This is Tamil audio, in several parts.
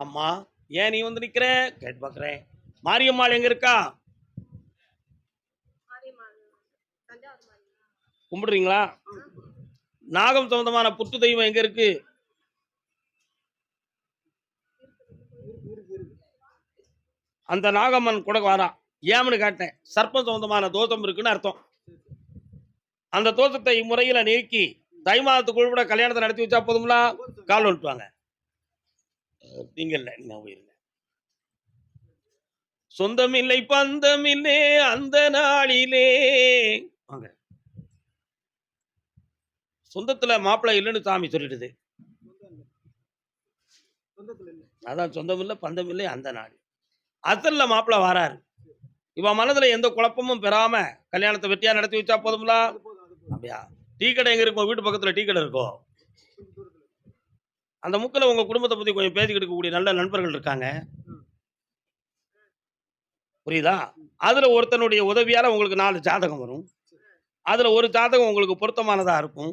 அம்மா ஏன் நீ வந்து நிக்கிற கேட்டு பாக்குறேன். மாரியம்மாள் எங்க இருக்கா? கும்பிடுறீங்களா? நாகம் சம்பந்தமான புத்து தெய்வம் எங்க இருக்கு? அந்த நாகம்மன் கூட வாரா. ஏன்னு கேட்டேன். சர்ப்பம் சம்பந்தமான தோஷம் இருக்குன்னு அர்த்தம். அந்த தோஷத்தை இம்முறையில நீக்கி தை மாதத்துக்குள் கூட கல்யாணத்தை நடத்தி வச்சா போதுங்களா? கால் வந்துட்டுவாங்க. நீங்க இல்ல, நீங்க போயிருங்க. சொந்தமில்லை பந்தமில்லே அந்த நாளிலே வாங்க. சொந்தத்துல மாப்பிள்ளை இல்லைன்னு சாமி சொல்லிடுது. அதான் சொந்தம் இல்லை பந்தம் இல்லை அந்த நாள். அசல்ல மாப்பிள்ளை வராரு. இவன் மனதுல எந்த குழப்பமும் பெறாம கல்யாணத்தை வெற்றியா நடத்தி வச்சா போதுங்களா? அப்படியா? டீ கடை எங்க இருக்கும்? வீட்டு பக்கத்துல டீ கடை இருக்கும். அந்த முக்கில் உங்க குடும்பத்தை பத்தி கொஞ்சம் பேசிக்கிட்டு இருக்கக்கூடிய நல்ல நண்பர்கள் இருக்காங்க. புரியுதா? அதுல ஒருத்தனுடைய உதவியால உங்களுக்கு 4 ஜாதகம் வரும். அதுல ஒரு ஜாதகம் உங்களுக்கு பொருத்தமானதா இருக்கும்.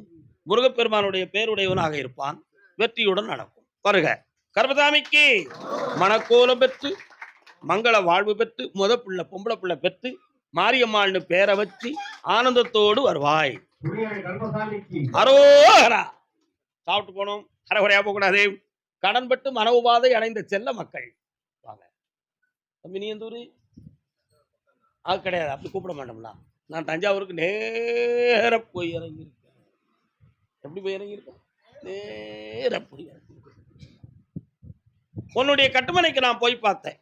முருகப்பெருமானுடைய பேருடையவனாக இருப்பான். வெற்றியுடன் நடக்கும். வருக. கர்மசாமிக்கு மணக்கோலம் பெற்று மங்கள வாழ்வு பெற்று பிள்ளை பொம்பளை பிள்ளை பெற்று மாரியம்மாள்னு பேரை வச்சு ஆனந்தத்தோடு வருவாய். அரோகரா. சாப்பிட்டு போனோம். அரைகுறையா போகக்கூடாது. கடன் பட்டு மன உபாதை அடைந்த செல்ல மக்கள் வாங்க. தம்பி நீ எந்த ஊரு? அது கிடையாது, அப்படி கூப்பிட மாட்டோம்ல. நான் தஞ்சாவூருக்கு நேர போய் இறங்கியிருக்கேன். எப்படி போய் இறங்கியிருக்கேன்? நேர போய் இறங்கியிருக்கேன். உன்னுடைய கட்டுமனைக்கு நான் போய் பார்த்தேன்.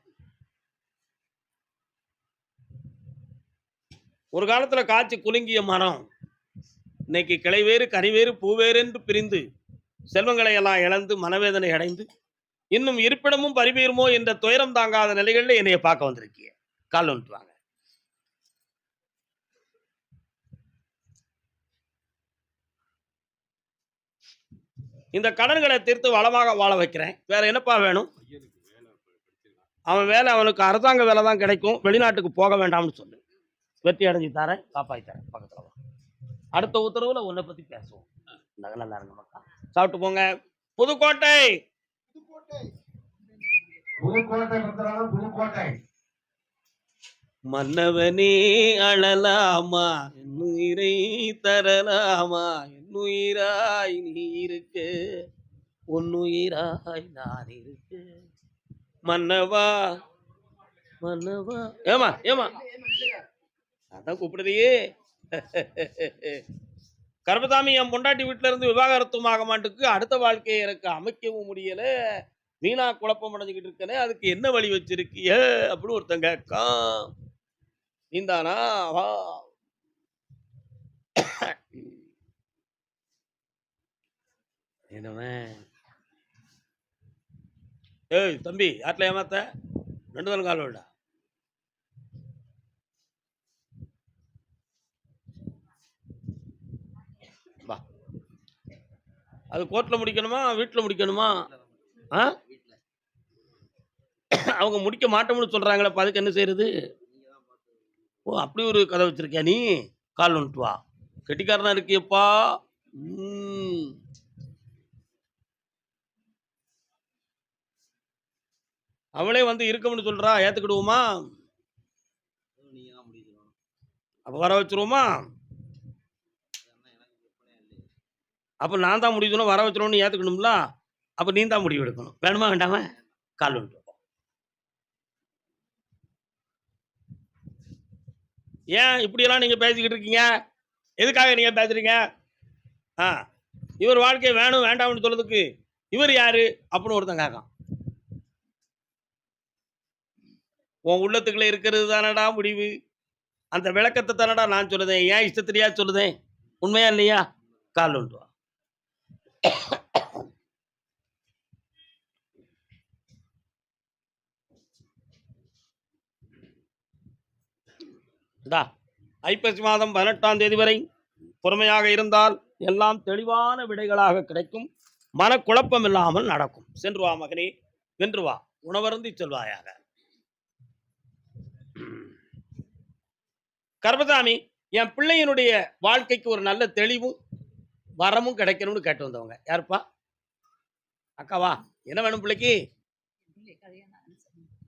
ஒரு காலத்துல காய்ச்சி குலுங்கிய மரம் இன்னைக்கு கிளை வேறு கனிவேறு பூவேறு என்று பிரிந்து செல்வங்களை எல்லாம் இழந்து மனவேதனை அடைந்து இன்னும் இருப்பிடமும் பரிபெயருமோ என்ற துயரம் தாங்காத நிலைகளில் என்னைய பார்க்க வந்திருக்கிய. கால் வந்துட்டு வாங்க. இந்த கடன்களை தீர்த்து வளமாக வாழ வைக்கிறேன். வேற என்னப்பா வேணும்? அவன் வேலை அவனுக்கு அரசாங்க வேலை தான் கிடைக்கும். வெளிநாட்டுக்கு போக வேண்டாம்னு சொல்லு. வெற்றி அடைஞ்சு தரேன், காப்பாற்றி தரேன். பக்கத்துல அடுத்த உத்தரவுல உன்னை பத்தி பேசுவோம். நல்லா இருங்க மக்கா. சாப்பிட்டு போங்க. புதுக்கோட்டை மன்னவனே அழலாமா என்னுயிரை தரலாமா என்னுயிராய் நீ இருக்க உன்னுயிராய் நான் இருக்க மன்னவா மன்னவா. ஏமா ஏமா அதான் கூப்பிடுறியே. கர்மசாமி என் பொண்டாட்டி வீட்டுல இருந்து விவாகரத்தும் ஆக மாட்டுக்கு அடுத்த வாழ்க்கையை எனக்கு அமைக்கவும் முடியல. வீணா குழப்பம் அடைஞ்சுக்கிட்டு இருக்கனே, அதுக்கு என்ன வழி வச்சிருக்கிய அப்படின்னு ஒருத்தங்க கேட்கான். நீந்தானா வா. என்னவன் ஏய் தம்பி யார்ல ஏமாத்த 2 நாள் காலம் விடா. வா. அது கோர்ட்ல முடிக்கணுமா வீட்டுல முடிக்கணுமா? அவங்க முடிக்க மாட்டோம்னு சொல்றாங்களே, அதுக்கு என்ன செய்யறது? ஓ அப்படி ஒரு கதை வச்சிருக்கியா நீ? கால் வந்துட்டு வா. கெட்டிக்காரனா இருக்கியப்பா. அவளே வந்து இருக்கணும்னு சொல்றா, ஏத்துக்கிடுவோமா? அப்ப வர வச்சிருவோமா? அப்ப நான் தான் முடிவு வர வச்சிருவோம்னு ஏத்துக்கணும்ல. அப்ப நீ தான் முடிவு எடுக்கணும். வேணுமா வேண்டாமா? கால் வந்துட்டு. ஏன் இப்படியெல்லாம் நீங்க பேசிக்கிட்டு இருக்கீங்க? எதுக்காக நீங்க பேசுறீங்க? இவர் வாழ்க்கை வேணும் வேண்டாம்னு சொல்றதுக்கு இவர் யாரு அப்படின்னு ஒருத்தன் கேட்கான். உன் உள்ளத்துக்குள்ள இருக்கிறது தானடா முடிவு. அந்த விளக்கத்தை தானடா நான் சொல்லுதேன். ஏன் இஷ்டத்திலேயா சொல்லுதேன்? உண்மையா இல்லையா? கால் வந்துட்டு வா. ஐப்பசி மாதம் 18ஆம் தேதி வரை பொறுமையாக இருந்தால் எல்லாம் தெளிவான விடைகளாக கிடைக்கும். மனக்குழப்பம் இல்லாமல் நடக்கும். சென்று வா மகனே, வென்று வா, உணவருந்தி செல்வாயாக. கர்மசாமி என் பிள்ளையினுடைய வாழ்க்கைக்கு ஒரு நல்ல தெளிவும் வரமும் கிடைக்கணும்னு கேட்டு வந்தவங்க யாருப்பா? அக்காவா? என்ன வேணும் பிள்ளைக்கு?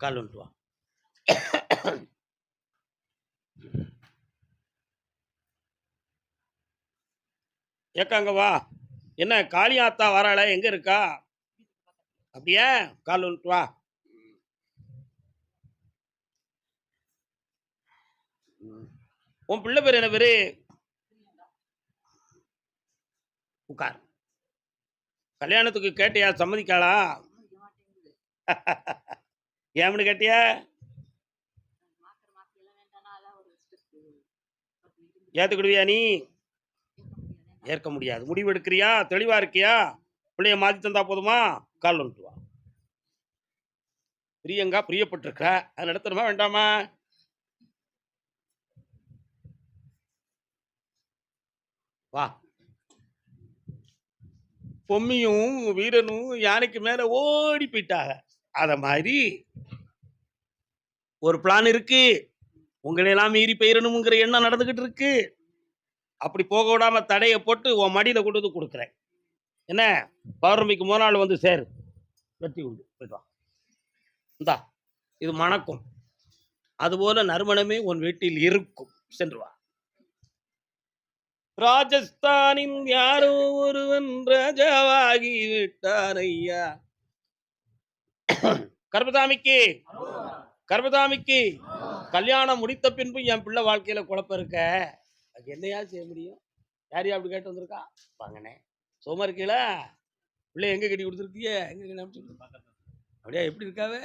கால் வந்துட்டு வா. ஏக்கா அங்க வா. என்ன காளியாத்தா வராள, எங்க இருக்கா? அப்படியே கால் வந்துட்டு வா. உன் பிள்ளை பேர் என்ன பேரு? உட்கார். கல்யாணத்துக்கு கேட்டியா? சம்மதிக்காளா? ஏன்னு கேட்டியா? ஏத்துக்கிடுவியா நீ? ஏற்க முடியாது. முடிவு எடுக்கிறியா? தெளிவா இருக்கியா? பிள்ளைய மாத்தி தந்தா போதுமா? கால் வந்துட்டு வா. பிரியங்கா பிரியப்பட்டிருக்க, அதை நடத்தணுமா வேண்டாமா? வா. பொம்மியும் வீரனும் யானைக்கு மேல ஓடி போயிட்டாங்க. அத மாதிரி ஒரு பிளான் இருக்கு. உங்களை எல்லாம் மீறி பெயரணுங்கிற எண்ணம் நடந்துகிட்டு இருக்கு. அப்படி போக விடாம தடைய போட்டு உன் மடியில கொண்டு வந்து கொடுக்குறேன். என்ன, பௌர்ணமிக்கு முதல் நாள் வந்து சேரு. வெற்றி உண்டு. போயிட்டு வா. இந்தா, இது மணக்கும். அதுபோல நறுமணமே உன் வீட்டில் இருக்கும். சென்று வா. ராஜஸ்தானின் யாரோ ஒருவன் ராஜாவாகி விட்டான் ஐயா. கர்மதாமிக்கு கர்மதாமிக்கு கல்யாணம் முடித்த பின்பு என் பிள்ளை வாழ்க்கையில குழப்பம் இருக்க, அது என்னையா செய்ய முடியும்? யாரையா அப்படி கேட்டு வந்திருக்கா? வாங்கண்ணே, சும்மா இருக்கீங்களா? பிள்ளை எங்க கட்டி கொடுத்துருக்கீங்க? எங்க அப்படியா? எப்படி இருக்காவே?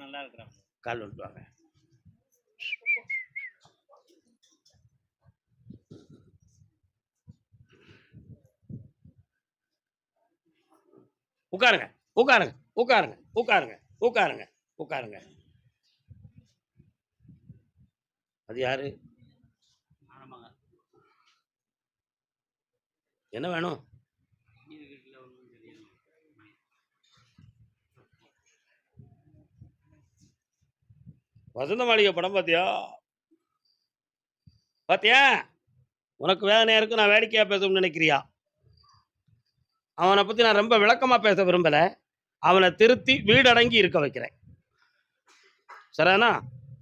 நல்லா இருக்கிறான். கால் வந்துட்டு வாங்க. உட்காருங்க, உட்காருங்க, உட்காருங்க, உட்காருங்க, உட்காருங்க, உட்காருங்க. அது யாரு? என்ன வேணும்? வசந்த மாளிகை படம் பாத்தியா? பாத்தியா? உனக்கு வேதனையா இருக்கு, நான் வேடிக்கையா பேசணும்னு நினைக்கிறியா? அவனை பத்தி நான் ரொம்ப விளக்கமா பேச விரும்பல. அவனை திருத்தி வீடடங்கி இருக்க வைக்கிறேன். சரியானா?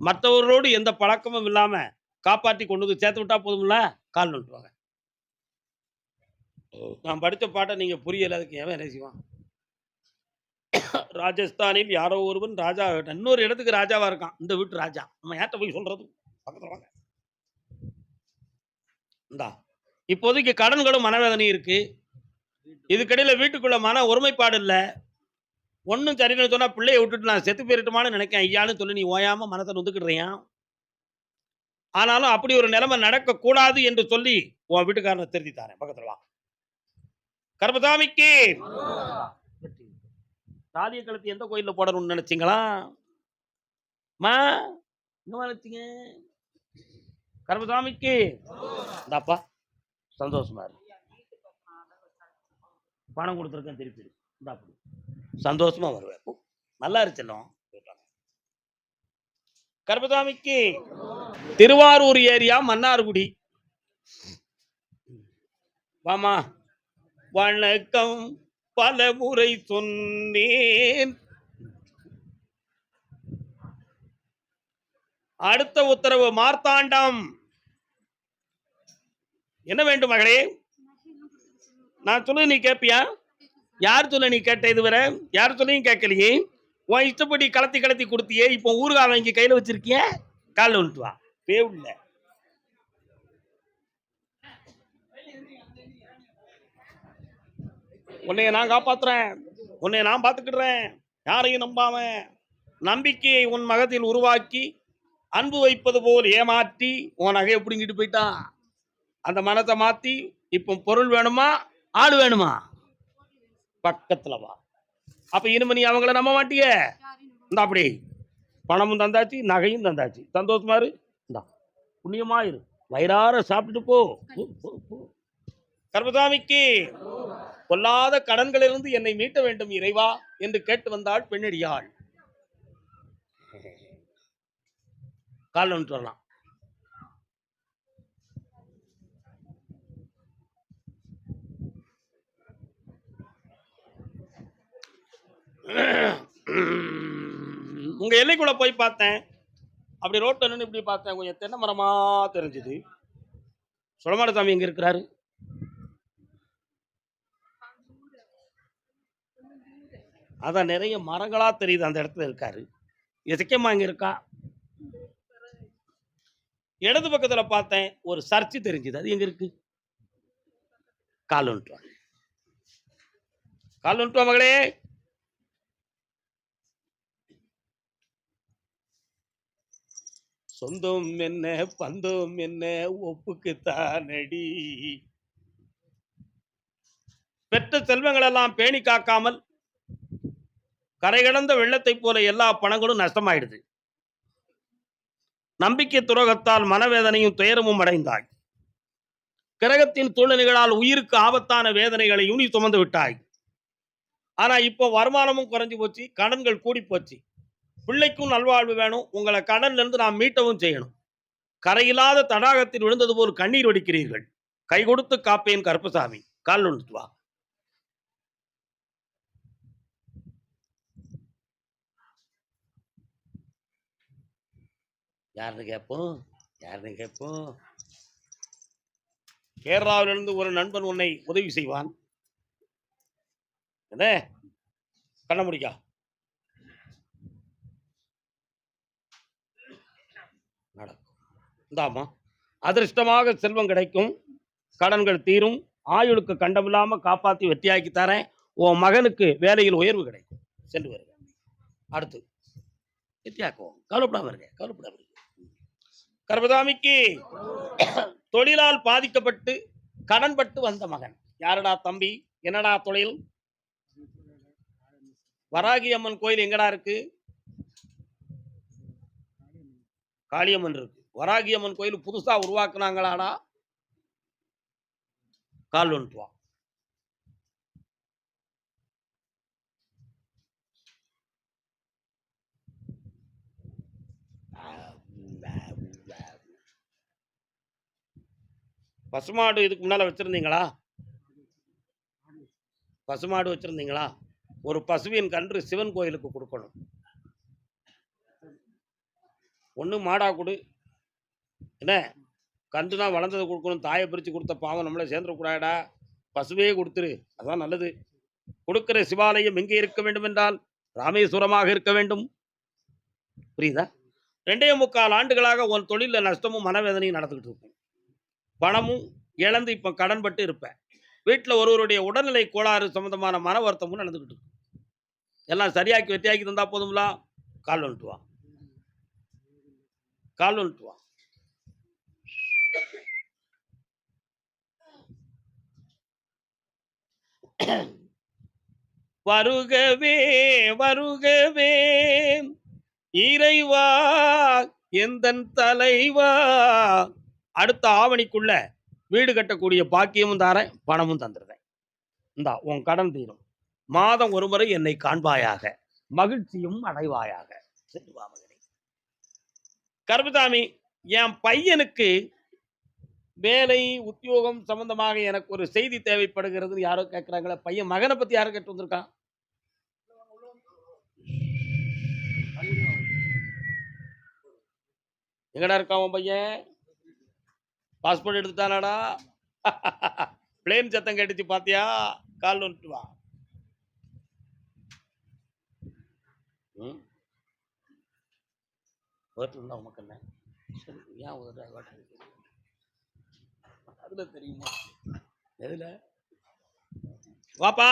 மற்றவர்களோடு எந்த பழக்கமும் இல்லாம காப்பாற்றி கொண்டு வந்து சேர்த்து விட்டா போதும்ல. கால் நட்டுவாங்க. நான் படித்த பாட்டை நீங்க புரியல, அதுக்கு ஏன் என்ன செய்வான்? ராஜஸ்தானில் யாரோ ஒருவன் ராஜா, இன்னொரு இடத்துக்கு ராஜாவா இருக்கான். இந்த வீட்டு ராஜா. நம்ம ஏட்ட போய் சொல்றது? பக்கத்துல வாங்க. இந்தா, இப்போதைக்கு கடன்களும் மனவேதனை இருக்கு. இதுக்கடையில வீட்டுக்குள்ள மன ஒருமைப்பாடு இல்ல. ஒன்னும் சரின்னு சொன்னா பிள்ளைய விட்டுட்டு நான் செத்து போயிட்டுமான்னு நினைக்கிறேன் ஐயான்னு சொல்லி நீ ஓயாம மனத்தை நொந்துக்கிடுறியா? ஆனாலும் அப்படி ஒரு நிலைமை நடக்க கூடாது என்று சொல்லி உன் வீட்டுக்காரனை திருத்தி தாரேன். பக்கத்துல வா. கர்மதாமிக்கு தாலிய கழுத்து எந்த கோயில்ல போடணும்னு நினைச்சீங்களா? மா, இங்க நினைச்சீங்க. கர்மதாமிக்கு இந்தாப்பா, சந்தோஷமா இருக்கு. பணம் கொடுத்துருக்கேன், திருப்பி இந்தா, சந்தோஷமா வருவேன். நல்லா இருச்செல்லும். கர்மதாமிக்கு திருவாரூர் ஏரியா மன்னார்குடி. வாமா. வணக்கம் பல முறை சொன்னேன். அடுத்த உத்தரவு மார்த்தாண்டம். என்ன வேண்டும் மகளே? நான் சொல்ல நீ கேட்பியா? யார் சொல்ல நீ கேட்ட? இதுவரை யார் சொல்லையும் கேட்கலையே. உன் இஷ்டப்படி கலத்தி கலத்தி கொடுத்தியே. இப்போ ஊர்காலம் இங்க கையில வச்சிருக்கிய. காலில் வந்துட்டு வா. பேவுல உன்னைய நான் காப்பாத்துறேன். உன்னைய நான் பார்த்துக்கிடுறேன். யாரையும் நம்பாம நம்பிக்கையை உன் மகத்தில் உருவாக்கி அன்பு வைப்பது போல் ஏமாற்றி உன் நகையை பிடிங்கிட்டு போயிட்டான். அந்த மனத்தை மாத்தி இப்போ பொருள் வேணுமா, ஆள் வேணுமா? பக்கத்துல வா. அப்ப இனிமே நீ அவங்கள நம்ப மாட்டிய. இந்த அப்படி பணமும் தந்தாச்சு, நகையும் தந்தாச்சு. சந்தோஷமா இரு. இந்தா, புண்ணியமா இரு. வயிறார சாப்பிட்டுட்டு போ. கர்மதாமிக்கு கொல்லாத கடன்களிலிருந்து என்னை மீட்ட வேண்டும் இறைவா என்று கேட்டு வந்தாள் பெண்ணடியாள். கால் வந்துட்டு வரலாம். உங்க எல்லைக்குள்ள போய் பார்த்தேன். அப்படி ரோட்ல நின்னு இப்படி பார்த்தேன். கொஞ்சம் தென்னை மரமா தெரிஞ்சுது. சுடமாடசாமி எங்க இருக்கிறாரு? அதான் நிறைய மரங்களா தெரியுது, அந்த இடத்துல இருக்காரு. இசைக்கம்மா இங்க இருக்கா? இடது பக்கத்துல பார்த்தேன், ஒரு சர்ச்சு தெரிஞ்சுது. அது எங்க இருக்கு? கால் வந்துட்டு வா. கால் வந்துட்டு வா மகளே. சொந்தம் என்ன பந்தம் என்ன ஒப்புக்குத்தானடி. பெற்ற செல்வங்கள் எல்லாம் பேணி காக்காமல் கரை கடந்த வெள்ளத்தை போல எல்லா பணங்களும் நஷ்டமாயிடுது. நம்பிக்கை துரோகத்தால் மனவேதனையும் துயரமும் அடைந்தாய். கிரகத்தின் சூழ்நிலைகளால் உயிருக்கு ஆபத்தான வேதனைகளையும் நீ சுமந்து விட்டாய். ஆனா இப்போ வருமானமும் குறைஞ்சு போச்சு, கடன்கள் கூடி போச்சு. பிள்ளைக்கும் நல்வாழ்வு வேணும், உங்களை கடன்ல இருந்து நாம் மீட்டவும் செய்யணும். கரையில்லாத தடாகத்தில் விழுந்தது போல் கண்ணீர் வடிக்கிறீர்கள். கை கொடுத்து காப்பேன் கருப்பசாமி. கால் வந்துட்டு வா. யாருன்னு கேட்போம், யாருன்னு கேட்போம். கேரளாவிலிருந்து ஒரு நண்பன் உன்னை உதவி செய்வான். என்ன கண்ண முடிக்கா? நடக்கும். இந்தாமா, அதிர்ஷ்டமாக செல்வம் கிடைக்கும், கடன்கள் தீரும், ஆயுளுக்கு கண்டமில்லாம காப்பாத்தி வெற்றியாக்கி தரேன். உன் மகனுக்கு வேலையில் உயர்வு கிடைக்கும். சென்று வருக. அடுத்து வெற்றியாக்குவோம். கவலைப்படாம இருக்க, கவலைப்படாம இருக்க. கர்பதாமிக்கு தொழிலால் பாதிக்கப்பட்டு கடன்பட்டு வந்த மகன். யாரடா தம்பி? என்னடா தொழில்? வராகி அம்மன் கோயில் எங்கடா இருக்கு? காளியம்மன் இருக்கு. வராகி அம்மன் கோயில் புதுசா உருவாக்குனாங்களாடா? கால் வந்துட்டு வா. பசுமாடு இதுக்கு முன்னால வச்சிருந்தீங்களா? பசுமாடு வச்சிருந்தீங்களா? ஒரு பசுவின் கன்று சிவன் கோயிலுக்கு கொடுக்கணும். ஒண்ணு மாடா கொடு. என்ன கன்றுனா வளர்ந்ததை கொடுக்கணும். தாயை பிரிச்சு கொடுத்த பாவம் நம்மளை சேர்ந்துடக்கூடாடா. பசுவே கொடுத்துரு, அதான் நல்லது. கொடுக்கிற சிவாலயம் எங்கே இருக்க வேண்டும் என்றால் ராமேஸ்வரமாக இருக்க வேண்டும். புரியுதா? 2.25 ஆண்டுகளாக உன் தொழில நஷ்டமும் மனவேதனையும் நடந்துகிட்டு இருக்கும். பணமும் இழந்து இப்ப கடன் பட்டு இருப்ப. வீட்டில் ஒருவருடைய உடல்நிலை கோளாறு சம்பந்தமான மன வருத்தமும் நடந்துகிட்டு இருக்கும். எல்லாம் சரியாக்கி வெற்றியாக்கி தந்தா போதுங்களா? கால் வந்துட்டு வா, கால் வந்துட்டு வா. வருகவே வருகவே இறைவா எந்தன் தலைவா. அடுத்த ஆவணிக்குள்ள வீடு கட்டக்கூடிய பாக்கியமும் தாரேன், பணமும் தந்துடுறேன். இந்தா உன் கடன் தீரும். மாதம் ஒரு முறை என்னை காண்பாயாக, மகிழ்ச்சியும் அடைவாயாக. கருப்பசாமி, என் பையனுக்கு வேலை உத்தியோகம் சம்பந்தமாக எனக்கு ஒரு செய்தி தேவைப்படுகிறது. யாரோ கேட்கிறாங்களே, பையன் மகனை பத்தி யாரும் கேட்டு வந்திருக்கான்? எங்கடா இருக்கான் உன் பையன்? பாஸ்போர்ட் எடுத்துட்டானாடா? பிளேன் சத்தம் கேட்டுச்சு பாத்தியா? கால் வந்துட்டு வா. உனக்கு என்ன ஏன் அதுல தெரியுமா? எதுல வாப்பா?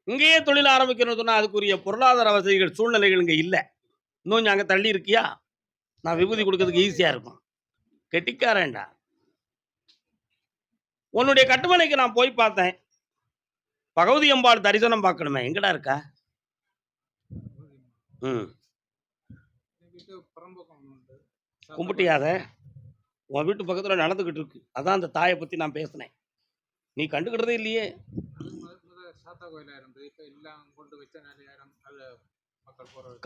இங்கேயே தொழில் ஆரம்பிக்கணும்னு சொன்னா அதுக்குரிய பொருளாதார வசதிகள் சூழ்நிலைகள் இங்க இல்லை. இன்னும் அங்க தள்ளி இருக்கியா? நான் விபூதி கொடுக்கறதுக்கு ஈஸியா இருக்கும். கெட்டிக்காரேண்டா. உன்னுடைய கட்டுமனைக்கு நான் போய் பார்த்தேன். பகவதி அம்பாள் தரிசனம் பார்க்கணுமே, எங்கடா இருக்கா? கும்பிட்டியாத? உன் வீட்டு பக்கத்துல நடந்துகிட்டு இருக்கு. அதான் அந்த தாயை பத்தி நான் பேசினேன். நீ கண்டுகிட்டதே இல்லையே.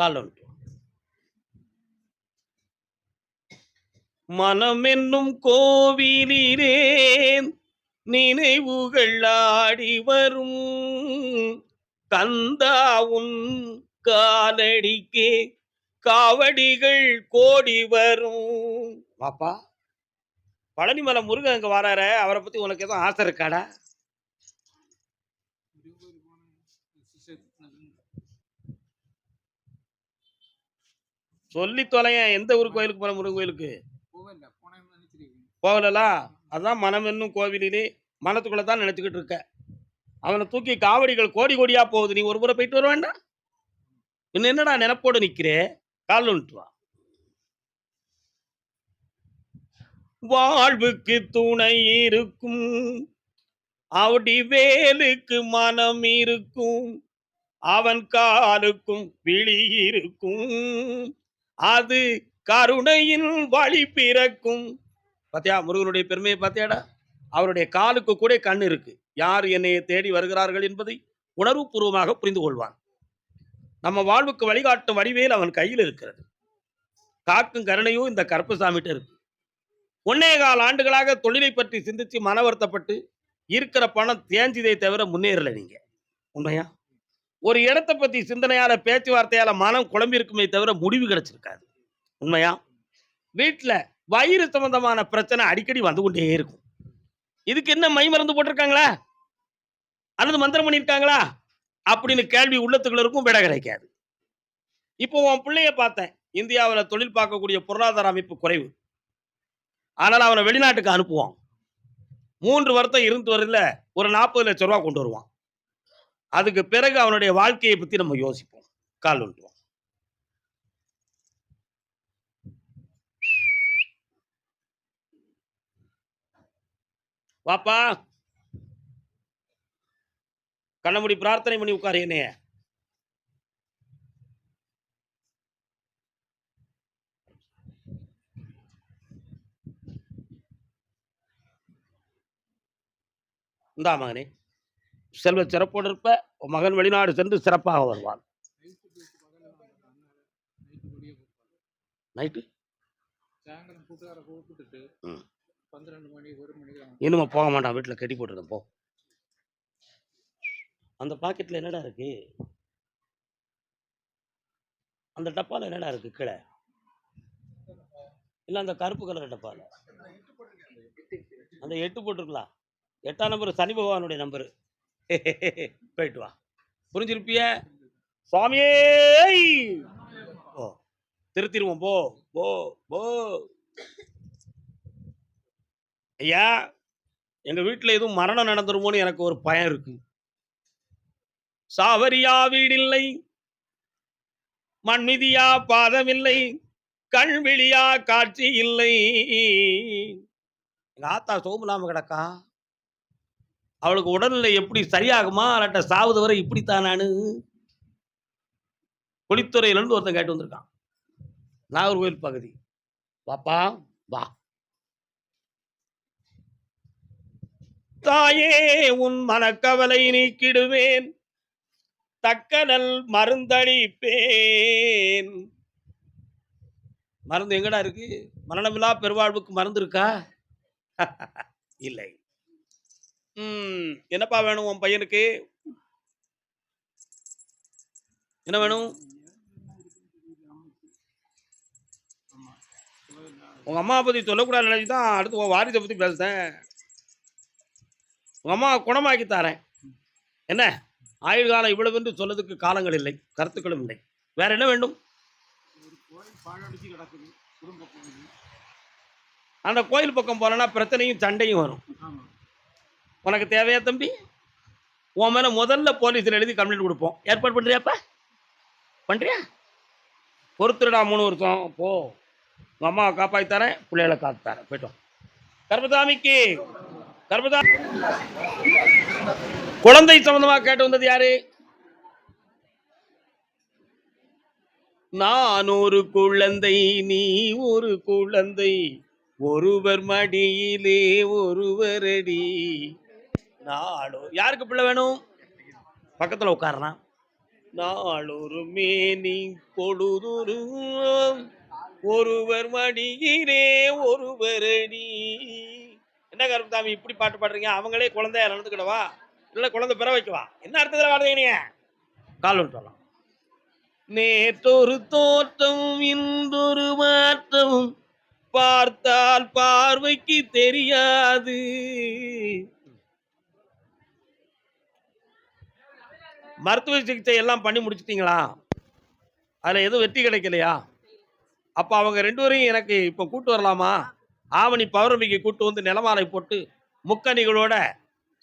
கால் வந்துட்டு மனம் என்னும் கோவிலிலே நினைவுகள் ஆடி வரும் கந்தா உன் காலடிக்கே காவடிகள் கோடி வரும். வாப்பா, பழனிமலை முருகன் அங்க வராரு, அவரை பத்தி உனக்கு எதுவும் ஆசை இருக்காடா? சொல்லி தொலையன். எந்த ஊர் கோயிலுக்கு போன? முருகன் கோயிலுக்கு போகலா? அதான் மனம் என்னும் கோவிலிலே மனத்துக்குள்ள தான் நினைச்சுக்கிட்டு இருக்க. அவனை தூக்கி காவடிகள் கோடி கோடியா போகுது. நீ ஒரு முறை போயிட்டு வர வேண்டாம்? இன்னும் என்னடா நினைப்போடு நிக்கிறே? கால் வந்துட்டு வா. வாழ்வுக்கு துணை இருக்கும், அவடி வேலுக்கு மனம் இருக்கும், அவன் காலுக்கும் விழி இருக்கும், அது கருணையின் வழி பிறக்கும். பாத்தியா முருகனுடைய பெருமையை பாத்தியாடா? அவருடைய காலுக்கு கூட கண் இருக்கு. யார் என்னை தேடி வருகிறார்கள் என்பதை உணர்வுபூர்வமாக புரிந்து கொள்வான். நம்ம வாழ்வுக்கு வழிகாட்டும் வடிவேல் அவன் கையில் இருக்கிறது. காக்கும் கருணையும் இந்த கருப்பசாமிட்ட இருக்கு. 1.25 ஆண்டுகளாக தொழிலை பற்றி சிந்திச்சு மன வருத்தப்பட்டு இருக்கிற பணம் தேஞ்சிதை தவிர முன்னேறல. நீங்க உண்மையா ஒரு இடத்தை பத்தி சிந்தனையால பேச்சுவார்த்தையால மனம் குழம்பி இருக்குமே தவிர முடிவு கிடைச்சிருக்காது. உண்மையா வீட்டுல வயிறு சம்பந்தமான பிரச்சனை அடிக்கடி வந்து கொண்டே இருக்கும். இதுக்கு என்ன மை மருந்து போட்டிருக்காங்களா அல்லது மந்திரம் பண்ணியிருக்காங்களா அப்படின்னு கேள்வி உள்ளத்துக்குள்ள இருக்கும், விட கிடைக்காது. இப்போ உன் பிள்ளைய பார்த்தேன். இந்தியாவில் தொழில் பார்க்கக்கூடிய பொருளாதார அமைப்பு குறைவு. ஆனால் அவனை வெளிநாட்டுக்கு அனுப்புவான். 3 வருஷம் இருந்து வரல ஒரு 40 லட்சம் ரூபாய் கொண்டு வருவான். அதுக்கு பிறகு அவனுடைய வாழ்க்கையை பத்தி நம்ம யோசிப்போம். கால் வந்துடுவோம். வாப்பா, கண்ணமுடி பிரார்த்தனை பண்ணி உட்காரு. என்னைய இந்தா மகனே, செல்வ சிறப்போடு இருப்ப. உன் மகன் வெளிநாடு சென்று சிறப்பாக வருவான். நைட்டு இனிமே போக மாட்டான். வீட்டில் கட்டி போட்டுருக்கேன். போ. அந்த பாக்கெட்ல என்னடா இருக்கு? அந்த டப்பால என்னடா இருக்கு கீழே? இல்ல அந்த கருப்பு கலர் டப்பால அந்த 8 போட்டிருக்கலாம். 8ஆம் நம்பர் சனி பகவானுடைய நம்பரு. போயிட்டு வா. புரிஞ்சிருப்பிய? சுவாமியே ஓ திருத்திருவோம். போ போ போ. ஐயா, எங்க வீட்டுல எதுவும் மரணம் நடந்துருமோன்னு எனக்கு ஒரு பயம் இருக்கு. சாவரியா வீடில்லை, மண்மிதியா பாதமில்லை, கண் விழியா காட்சி இல்லை. எங்க ஆத்தா சோமுலாம கிடக்கா. அவளுக்கு உடல்நிலை எப்படி சரியாகுமா அல்லாட்ட சாவுது வரை இப்படித்தானானு குளித்துறையிலிருந்து ஒருத்தன் கேட்டு வந்திருக்கான். நாகர்கோவில் பகுதி. பாப்பா வா. தாயே உன் மனக்கவலை நீக்கிடுவேன், தக்கனல் மருந்தளிப்பேன். மருந்து எங்கடா இருக்கு? மரணமில்லா பெருவாழ்வுக்கு மருந்து இருக்கா? இல்லை. என்னப்பா வேணும் உன் பையனுக்கு? என்ன வேணும்? உங்க அம்மா பத்தி சொல்லக்கூடாது நினைச்சுதான் அடுத்து உன் வாரிசை பத்தி பேசுறேன். உங்க அம்மா குணமாக்கி தரேன். என்ன ஆயுள் காலம் இவ்வளவு என்று சொல்லதுக்கு காலங்கள் இல்லை, கருத்துக்களும் இல்லை. வேற என்ன வேண்டும்? அந்த கோயில் பக்கம் போனா பிரச்சனையும் சண்டையும் வரும். உனக்கு தேவையா தம்பி? உன் மேல முதல்ல போலீஸ்ல எழுதி கம்ப்ளைண்ட் கொடுப்போம். ஏற்பாடு பண்றியாப்பா? பண்றியா? பொறுத்துடா 3 வருஷம். போ. உங்க அம்மாவை காப்பாற்றி தரேன், பிள்ளைகளை காத்து தரேன். போயிட்டோம். கர்மசாமிக்கு கர்மசாமி குழந்தை சம்பந்தமாக கேட்டு வந்தது யாரு? நான் ஒரு குழந்தை, நீ ஒரு குழந்தை, ஒருவர் மடியிலே ஒருவரடி. நாளோ யாருக்கு பிள்ளை வேணும்? பக்கத்துல உட்காரலாம். நாளொரு மேனி பொழுதொரு ஒருவர் மடியிலே ஒருவரடி. என்ன கருப்புசாமி இப்படி பாட்டு பாடுறீங்க? அவங்களே குழந்தையா நடந்துக்கிடவா? இல்ல குழந்தை பிற வைக்கவா? என்ன அர்த்தத்துல பாடுறீங்க நீங்க? கால் விட்டுறலாம். நேற்றொரு தோற்றம் இன்றொரு மாற்றம் பார்த்தால் பார்வைக்கு தெரியாது. மருத்துவ சிகிச்சை எல்லாம் பண்ணி முடிச்சிட்டீங்களா? அதுல எதுவும் வெற்றி கிடைக்கலையா? அப்ப அவங்க 2 பேரையும் எனக்கு இப்ப கூட்டு வரலாமா? ஆவணி பௌர்ணமிக்கு கூட்டு வந்து நிலமாலை போட்டு முக்கணிகளோட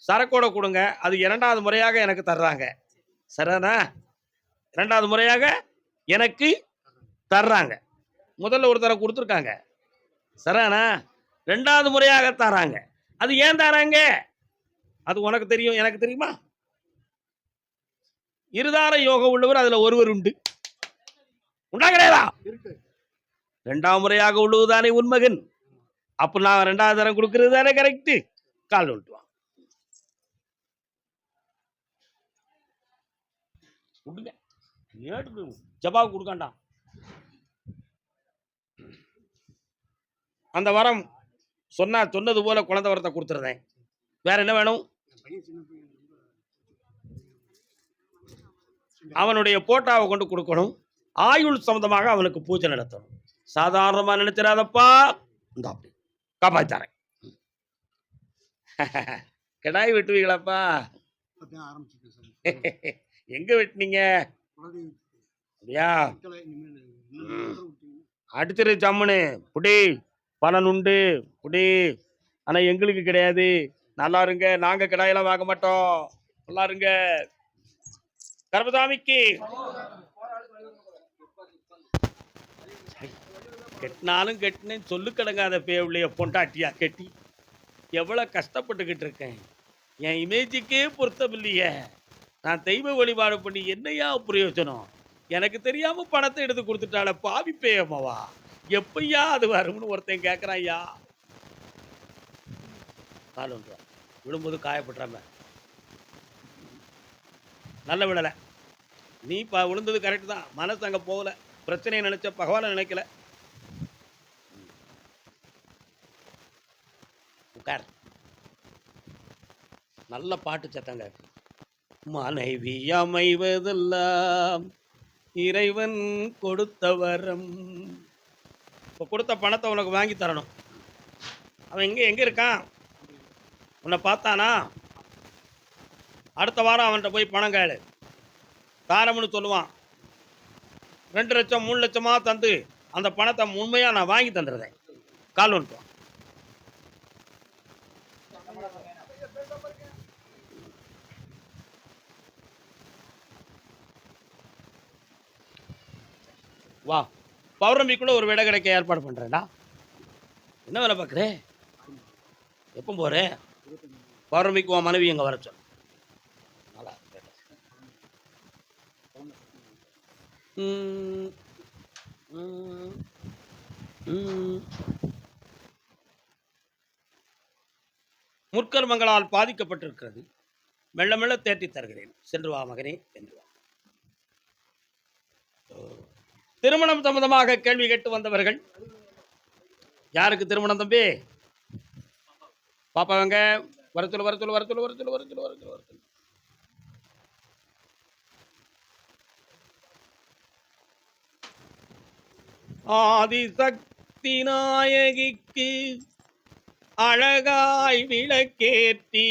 சரக்கோட கொடுங்க. அது 2வது முறையாக எனக்கு தர்றாங்க. சரிதானா? 2வது முறையாக எனக்கு தர்றாங்க. முதல்ல ஒரு தடவ குடுத்துருக்காங்க. சரிதானா? 2வது முறையாக தர்றாங்க. அது ஏன் தர்றாங்க? அது உனக்கு தெரியும், எனக்கு தெரியுமா? இருதார யோகம் உள்ளவர் அதுல ஒருவர் உண்டு. உண்டா கிடையாதா? 2வது முறையாக உள்ளதுதானே உன் மகன். அப்ப நான் 2வது தரம் கொடுக்கிறது தானே கரெக்ட். கால் விட்டு வா. கொடுங்க. ஏடு ஜபாவுக்கு கொடுக்காண்டா. அந்த வரம் சொன்னது போல குழந்தை வரத்தை கொடுத்துருந்தேன். வேற என்ன வேணும்? அவனுடைய போட்டாவை கொண்டு கொடுக்கணும். ஆயுள் சம்பந்தமாக அவனுக்கு பூஜை நடத்தணும். சாதாரணமா நினைச்சிடாதப்பா. இந்த அப்படி காப்பாத்தாரேன். கிடாய் வெட்டுவீங்களாப்பா? எங்க வெட்டினீங்க? அப்படியா? அடிச்சிரு ஜம்முன்னு. புடி பணம் உண்டு புடி. ஆனா எங்களுக்கு கிடையாது. நல்லா இருங்க. நாங்க கிடாயெல்லாம் வாங்க மாட்டோம். நல்லா இருங்க. கர்மசாமிக்கு கெட்டினாலும் கெட்டினேன் சொல்லு கிடங்காத பேவுளைய பொண்டாட்டியா கெட்டி எவ்வளவு கஷ்டப்பட்டுக்கிட்டு இருக்கேன். என் இமேஜுக்கே பொருத்தம் இல்லையே. நான் தெய்வ வழிபாடு பண்ணி என்னையா பிரயோஜனம்? எனக்கு தெரியாம பணத்தை எடுத்து கொடுத்துட்டால பாவி பேயம்மாவா. எப்பையா அது வரும்னு ஒருத்தன் கேட்கறான். ஐயா கால் ஒன்று விழும்போது காயப்பட்டுறாம நல்ல விடலை. நீ விழுந்தது கரெக்ட் தான். மனசு அங்கே போகல. பிரச்சனையை நினைச்ச பகவானை நினைக்கல. உட்கார். நல்ல பாட்டு சத்தங்க. மனைவி அமைவதெல்லாம் இறைவன் கொடுத்த வரம். இப்போ கொடுத்த பணத்தை உனக்கு வாங்கி தரணும். அவன் எங்க இருக்கான்? உன்னை பார்த்தானா? அடுத்த வாரம் அவன்கிட்ட போய் பணம் கேளு. தாரம்னு சொல்லுவான். 2 லட்சம் 3 லட்சமா தந்து அந்த பணத்தை உண்மையா நான் வாங்கி தந்துடுறேன். கால் வந்துட்டு வா. பௌர்ணமிக்குள்ள ஒரு விடை கிடைக்க ஏற்பாடு பண்றேன்டா. என்ன வேலை பார்க்குற? எப்போ போற? பௌர்ணமிக்கு உன் மனைவி எங்க வர சொல். முற்கர்மங்களால் பாதிக்கப்பட்டிருக்கிறது. மெல்ல மெல்ல தேற்றி தருகிறேன். சென்று வா மகனே என்று வா. திருமணம் சம்பந்தமாக கேள்வி கேட்டு வந்தவர்கள் யாருக்கு திருமணம் தம்பி? பாப்பாவங்க வர சொல்லு வர சொல்லு வர சொல்லு வர சொல்லு வர சொல்லு வர சொல்லு வர சொல்லு. ஆதிசக்தி நாயகிக்கு அழகாய் விளக்கேற்றி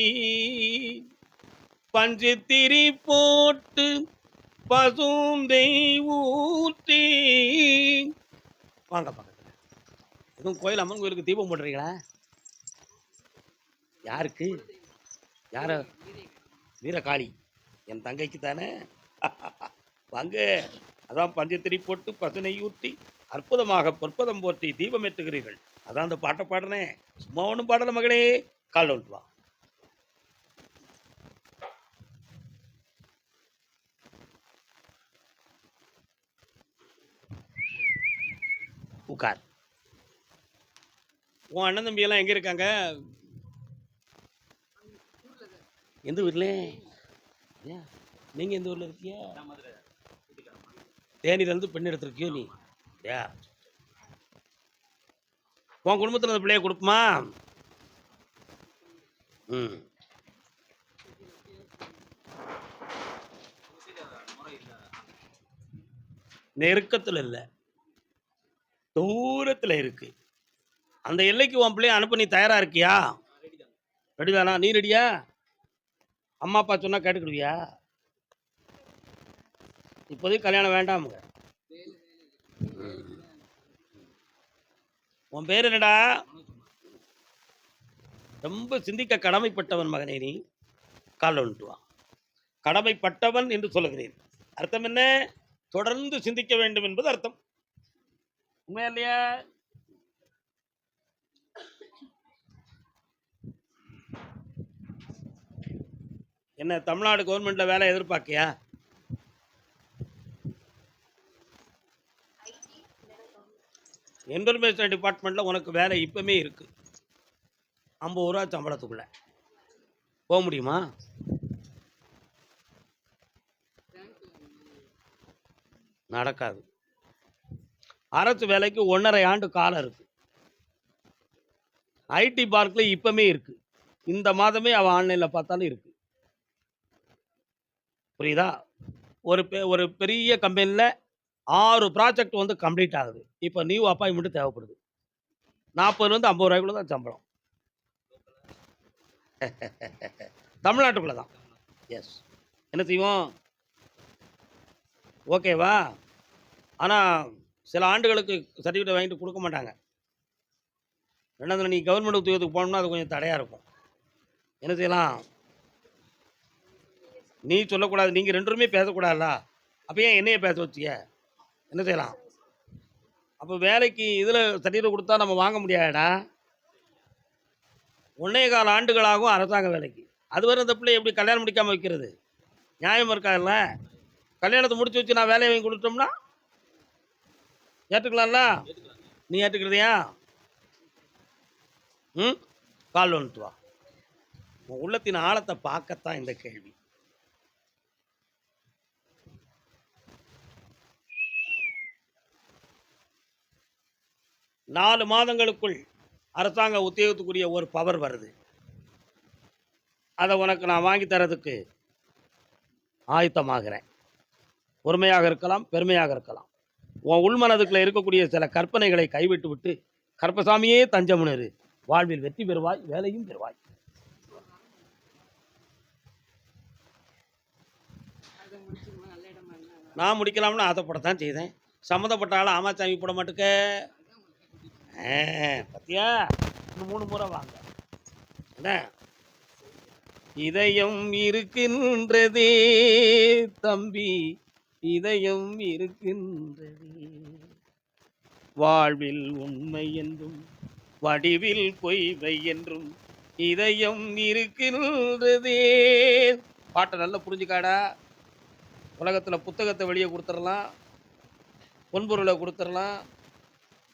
பஞ்சு திரி போட்டு பசுந்தை ஊற்றி வாங்க பக்கத்துல. எதுவும் கோயில் அம்மன் கோயிலுக்கு தீபம் போடுறீங்களா? யாருக்கு? யார? வீரகாளி என் தங்கைக்கு தானே. வாங்க. அதான் பஞ்சத்திரி போட்டு பசுனை ஊற்றி அற்புதமாக பொற்பதம் போற்றி தீபம் ஏற்றுகிறீர்கள். அதான் அந்த பாட்டை பாடுறேன். சும்மா ஒன்றும் பாடல மகளே. கால் வந்துட்டு வா. உட்கார். உன் அண்ணன் தம்பி எல்லாம் எங்க இருக்காங்க? எந்த ஊர்ல? நீங்க எந்த ஊர்ல இருக்கீங்க? தேனியில இருந்து பெண் எடுத்திருக்கியோ நீ? உன் குடும்பத்தில் அந்த பிள்ளைய கொடுக்குமா? ம். நெருக்கத்துல இல்ல, தூரத்துல இருக்கு. அந்த எல்லைக்கு உன் பிள்ளைய அனுப்ப நீ தயாரா இருக்கியா? ரெடி தானா? நீ ரெடியா? அம்மா, அப்பா சொன்னா கேட்டுக்கிடுவியா? இப்போதைக்கு கல்யாணம் வேண்டாமுங்க. ம். உன் பேர் என்னடா? ரொம்ப சிந்திக்க கடமைப்பட்டவன் மகனே நீ. கால்ல விழுந்துட்டு வா. கடமைப்பட்டவன் என்று சொல்லுகிறேன். அர்த்தம் என்ன? தொடர்ந்து சிந்திக்க வேண்டும் என்பது அர்த்தம். உண்மையா இல்லையா? என்ன தமிழ்நாடு கவர்மெண்ட்ல வேலை எதிர்பார்க்கியா? இன்ஃபர்மேஷன் டிபார்ட்மெண்ட்ல உனக்கு வேலை இப்பவுமே இருக்கு. 50 ரூபா சம்பளத்துக்குள்ள போக முடியுமா? நடக்காது. அரசு வேலைக்கு 1.5 ஆண்டு காலம் இருக்கு. ஐடி பார்க்ல இப்பவுமே இருக்கு. இந்த மாதமே அவன் ஆன்லைன்ல பார்த்தாலும் இருக்கு. புரியுதா? ஒரு பெரிய கம்பெனில 6 ப்ராஜெக்ட் வந்து கம்ப்ளீட் ஆகுது. இப்ப நியூ அப்பாயின்ட்மென்ட் தேவைப்படுது. 40லேருந்து 50 ரூபாய்க்குள்ள தான் சம்பளம். தமிழ்நாட்டுக்குள்ள தான். எஸ். என்ன செய்வோம்? ஓகேவா? ஆனா சில ஆண்டுகளுக்கு சர்டிஃபிகேட் வாங்கிட்டு கொடுக்க மாட்டாங்க. 2வது நீ கவர்மெண்ட் உத்தியோகத்துக்கு போகணும்னா அது கொஞ்சம் தடையா இருக்கும். என்ன செய்யலாம்? நீ சொல்லக்கூடாது. நீங்க 2 பேருமே பேசக்கூடாதுல்ல. அப்ப ஏன் என்னைய பேச வச்சீங்க? என்ன செய்யலாம்? அப்ப வேலைக்கு இதுல சர்டிஃபிகேட் கொடுத்தா நம்ம வாங்க முடியாதுடா. 1.25 ஆண்டுகள் ஆகும் அரசாங்க வேலைக்கு. அதுவரை அந்த பிள்ளைய எப்படி கல்யாணம் முடிக்காம வைக்கிறது? நியாயம் இருக்காதுல்ல? கல்யாணத்தை முடிச்சு வச்சு நான் வேலையை வாங்கி கொடுத்துட்டோம்னா ஏற்றுக்கலாம்ல? நீ ஏற்றுக்கிறதையா? ம். கால் வந்துட்டு வா. உன் உள்ளத்தின் ஆழத்தை பார்க்கத்தான் இந்த கேள்வி. நாலு மாதங்களுக்குள் அரசாங்க உத்தியோகத்துக்குரிய ஒரு பவர் வருது. அதை உனக்கு நான் வாங்கி தரதுக்கு ஆயத்தமாகிறேன். பொறுமையாக இருக்கலாம், பெருமையாக இருக்கலாம். உன் உள்மனதுக்குள்ள இருக்கக்கூடிய சில கற்பனைகளை கைவிட்டு விட்டு கற்பசாமியே தஞ்சமுனரு, வாழ்வில் வெற்றி பெறுவாய், வேலையும் பெறுவாய். நான் முடிக்கலாம்னு ஆசைப்படத்தான் செய்தேன். சம்மந்தப்பட்ட ஆள் ஆமாச்சாமி போட மாட்டுக்க. பத்தியா? இன்னும் 3 முறை வாங்க. என்ன? இதயம் இருக்கின்றதே தம்பி, இதயம் இருக்கின்றதே, வாழ்வில் உண்மை என்றும் வடிவில் பொய்வை என்றும் இதயம் இருக்கின்றதே. பாட்டை நல்லா புரிஞ்சுக்காடா. உலகத்தில் புத்தகத்தை வெளியே கொடுத்துடலாம், பொன்பொருளை கொடுத்துடலாம்,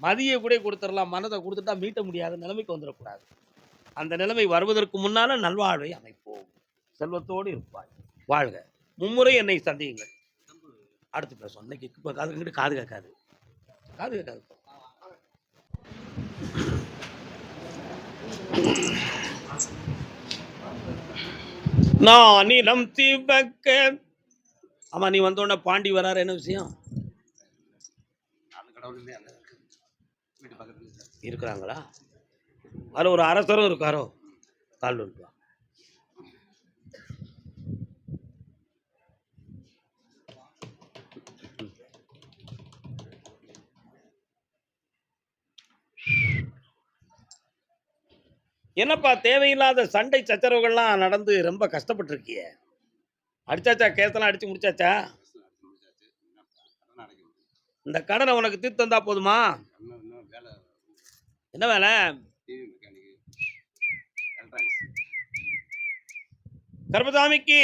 மதியை கூட கொடுத்துடலாம். மனதை கொடுத்துட்டா மீட்ட முடியாத நிலைமைக்கு வந்துடக்கூடாது. அந்த நிலைமை வருவதற்கு முன்னால நல்வாழ்வை அமைப்போம். செல்வத்தோடு இருப்பாய். வாழ்க. மும்முறை என்னை சந்தியுங்கள். அடுத்து பேசுவோம். இன்னைக்கு இப்போ காது காது கேட்காது. காது கேட்காது. நான் நிலம் தீபக்க. ஆமா, நீ வந்தோடனே பாண்டி வராரு. என்ன விஷயம்? இருக்கிறாங்களா? அது ஒரு அரசரும் இருக்காரோ? கால் வந்துட்டு. என்னப்பா தேவையில்லாத சண்டை சச்சரவுகள்லாம் நடந்து ரொம்ப கஷ்டப்பட்டிருக்கிய. அடிச்சாச்சா? கேஸெல்லாம் அடிச்சு முடிச்சாச்சா? இந்த கடனை உனக்கு தீர்த்து தந்தா போதுமா? என்ன வேலை? கர்மசாமிக்கு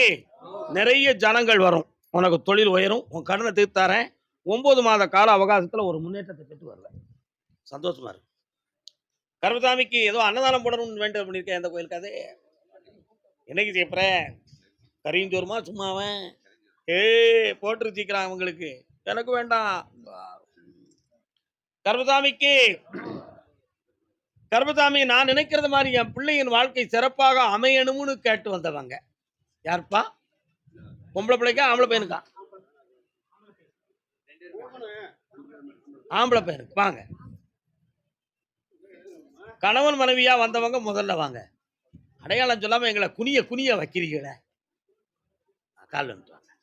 நிறைய ஜனங்கள் வரும். உனக்கு தொழில் உயரும். உன் கடனை தீர்த்தாரேன். 9 மாத கால அவகாசத்துல ஒரு முன்னேற்றத்தை பெற்று வரல. சந்தோஷமா இருக்கு. கர்மசாமிக்கு ஏதோ அன்னதானம் போடணும்னு வேண்டிய பண்ணியிருக்கேன். எந்த கோயிலுக்காது? என்னைக்கு செய்யப்புற? கரிஞ்சோருமா சும்மாவன்? போட்டுருச்சிக்கிறான் அவங்களுக்கு. எனக்கு வேண்டாம். கர்மசாமிக்கு கருப்பசாமி, நான் நினைக்கிறது மாதிரி என் பிள்ளையின் வாழ்க்கை சிறப்பாக அமையணும்னு கேட்டு வந்தவங்க. யாருப்பா? பொம்பளை பிள்ளைக்கா? ஆம்பளை பையனுக்கா? ஆம்பளை பையனுக்கு. வாங்க. கணவன் மனைவியா வந்தவங்க முதல்ல வாங்க. அடையாளம் சொல்லாம எங்கள குனிய குனிய வைக்கிறீங்களே. கால்ல நின்று வாங்க.